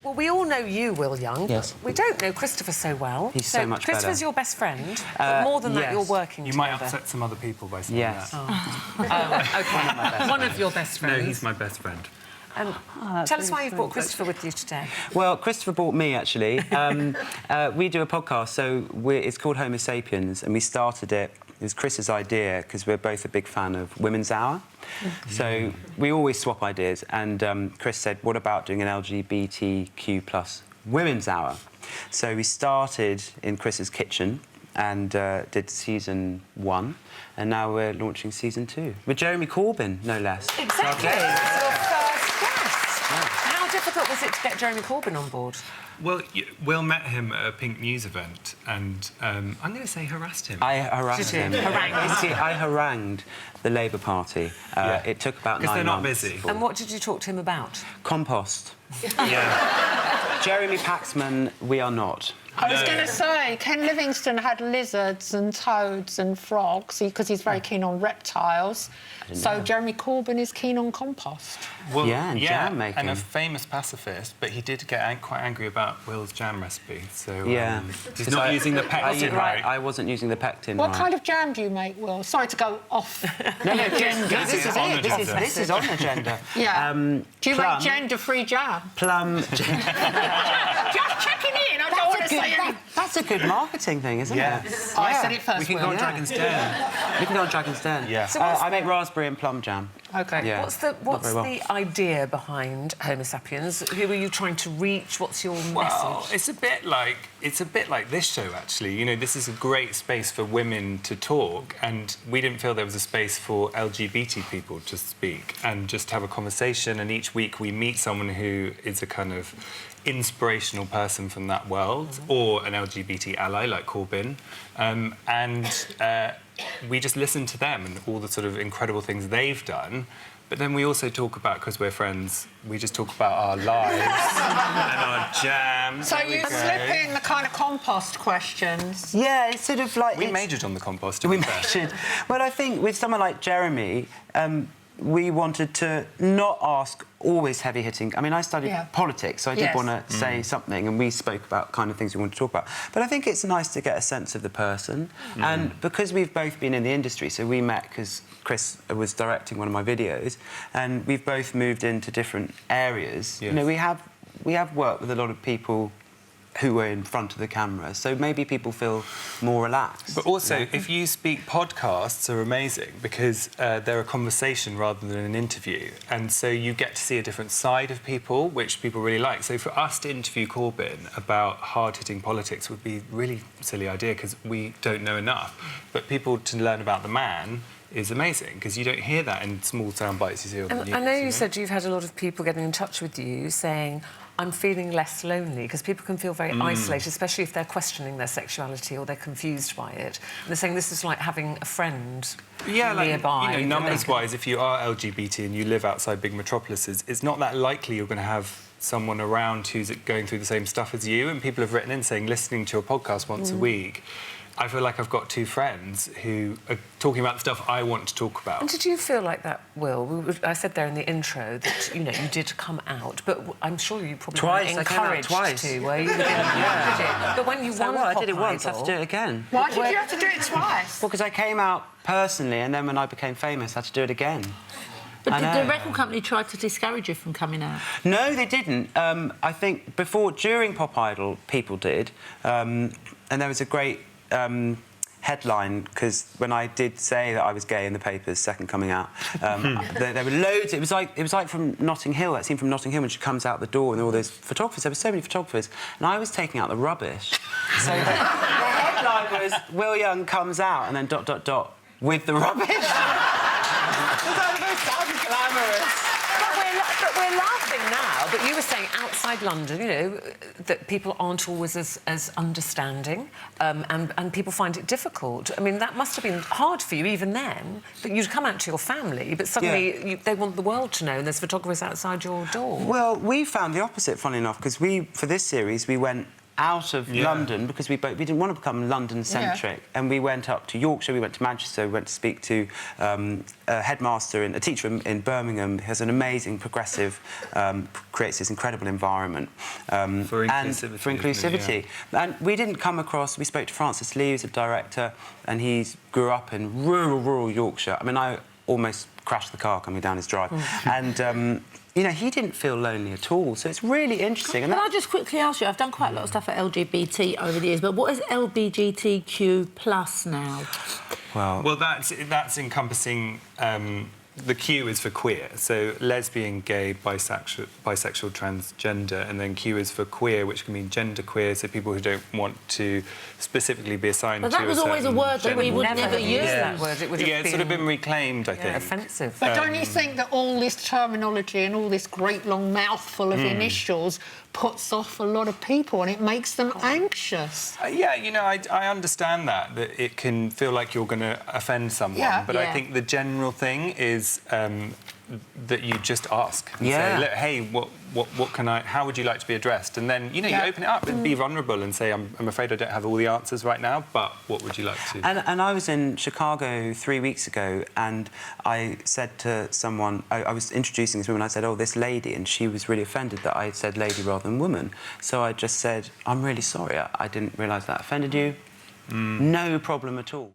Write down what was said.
Well, we all know you, Will Young. Yes. But we don't know Christopher so well. He's so much better. Christopher's your best friend, but more than that, you're working You together. might upset some other people by saying Yes. that. OK. One of your best friends. No, he's my best friend. Tell us why you've brought Christopher with you today. Well, Christopher brought me, actually. We do a podcast, so it's called Homo Sapiens, and we started it. It was Chris's idea, because we're both a big fan of Women's Hour. So we always swap ideas, and Chris said, what about doing an LGBTQ+ Women's Hour? So we started in Chris's kitchen and did season 1, and now we're launching season 2 with Jeremy Corbyn, no less. Exactly. It's your first guest. How difficult was it to get Jeremy Corbyn on board? Well, Will met him at a Pink News event and, I'm going to say, harassed him. I harassed him. Harangued. I harangued the Labour Party. It took about 9 months. Because they're not busy. And what did you talk to him about? Compost. Yeah. Jeremy Paxman, we are not. I was going to say, Ken Livingstone had lizards and toads and frogs because he's very keen on reptiles. So Jeremy Corbyn is keen on compost. Well, Yeah, and jam making. and a famous pacifist, but he did get quite angry about Will's jam recipe. So Yeah. he's not using the pectin right. I wasn't using the pectin What right. kind of jam do you make, Will? Sorry to go off. No, gender. This is on agenda. This is on agenda. Yeah. Do you plum. make gender-free jam? Plum. Just checking in. I don't want to say anything. That's a good marketing thing, isn't Yeah. it? I said it first, We can Will. go on Dragon's Den. We can go on Dragon's Den. Yeah. So what's I make raspberry and plum jam. OK. Yeah. What's Not very well. the idea behind Homo Sapiens? Who are you trying to reach? What's your Well, message? it's a bit like this show, actually. You know, this is a great space for women to talk, and we didn't feel there was a space for LGBT people to speak and just have a conversation. And each week we meet someone who is a kind of inspirational person from that world, or an LGBT ally like Corbyn, and we just listen to them and all the sort of incredible things they've done. But then we also talk about, because we're friends, we just talk about our lives and our jams. So There we you go. slip in the kind of compost questions. Yeah, it's sort of like... We majored on the compost. We majored. Well, I think with someone like Jeremy, we wanted to not ask always heavy-hitting... I mean, I studied politics, so I did want to say something, and we spoke about kind of things we wanted to talk about. But I think it's nice to get a sense of the person. And because we've both been in the industry, so we met because Chris was directing one of my videos, and we've both moved into different areas. Yes. You know, we have worked with a lot of people who were in front of the camera, so maybe people feel more relaxed. But also, if you speak, podcasts are amazing because they're a conversation rather than an interview, and so you get to see a different side of people, which people really like. So for us to interview Corbyn about hard-hitting politics would be a really silly idea because we don't know enough. But people to learn about the man is amazing because you don't hear that in small sound bites you see on the news. I know you said you've had a lot of people getting in touch with you saying, I'm feeling less lonely, because people can feel very isolated, especially if they're questioning their sexuality or they're confused by it. And they're saying this is like having a friend nearby. You know, numbers-wise, if you are LGBT and you live outside big metropolises, it's not that likely you're going to have someone around who's going through the same stuff as you. And people have written in saying, listening to your podcast once a week, I feel like I've got 2 friends who are talking about the stuff I want to talk about. And did you feel like that, Will? I said there in the intro that, you know, you did come out, but I'm sure you probably Twice, weren't I came out encouraged twice. to, were you? Yeah. But when you won I Pop did it once, I have Idol- to do it again. Why did you have to do it twice? Well, because I came out personally, and then when I became famous, I had to do it again. But I did know. the record company try to discourage you from coming out? No, they didn't. I think during Pop Idol, people did. And there was a great headline, because when I did say that I was gay in the papers, second coming out, there were loads. It was like from Notting Hill, that scene from Notting Hill when she comes out the door and all those photographers. There were so many photographers, and I was taking out the rubbish. So the headline was Will Young comes out, and then ... with the rubbish. It was most unglamorous. But we're laughing now, but you were saying outside London, you know, that people aren't always as understanding, and people find it difficult. I mean, that must have been hard for you even then, that you'd come out to your family, but suddenly they want the world to know, and there's photographers outside your door. Well, we found the opposite, funnily enough, because for this series, we went out of London because we didn't want to become London-centric, and we went up to Yorkshire, we went to Manchester, we went to speak to a headmaster and a teacher in Birmingham who has an amazing, progressive, creates this incredible environment for inclusivity. And we didn't come across. We spoke to Francis Lee, who's a director, and he grew up in rural Yorkshire. I mean, I almost crashed the car coming down his drive, and. You know, he didn't feel lonely at all, so it's really interesting. Can I just quickly ask you, I've done quite a lot of stuff for LGBT over the years, but what is LGBTQ plus now? Well, that's encompassing. The Q is for queer, so lesbian, gay, bisexual, transgender, and then Q is for queer, which can mean genderqueer, so people who don't want to specifically be assigned to a certain But that was always a word that we would never use. That word. It would have it's sort of been reclaimed, I think. Offensive. But don't you think that all this terminology and all this great long mouthful of initials puts off a lot of people and it makes them anxious? Yeah, you know, I understand that it can feel like you're going to offend someone, but I think the general thing is that you just ask and say, look, hey, what can I? How would you like to be addressed? And then you open it up and be vulnerable and say, I'm afraid I don't have all the answers right now, but what would you like to? And I was in Chicago 3 weeks ago, and I said to someone, I was introducing this woman, I said, oh, this lady, and she was really offended that I said lady rather than woman. So I just said, I'm really sorry, I didn't realise that offended you. No problem at all.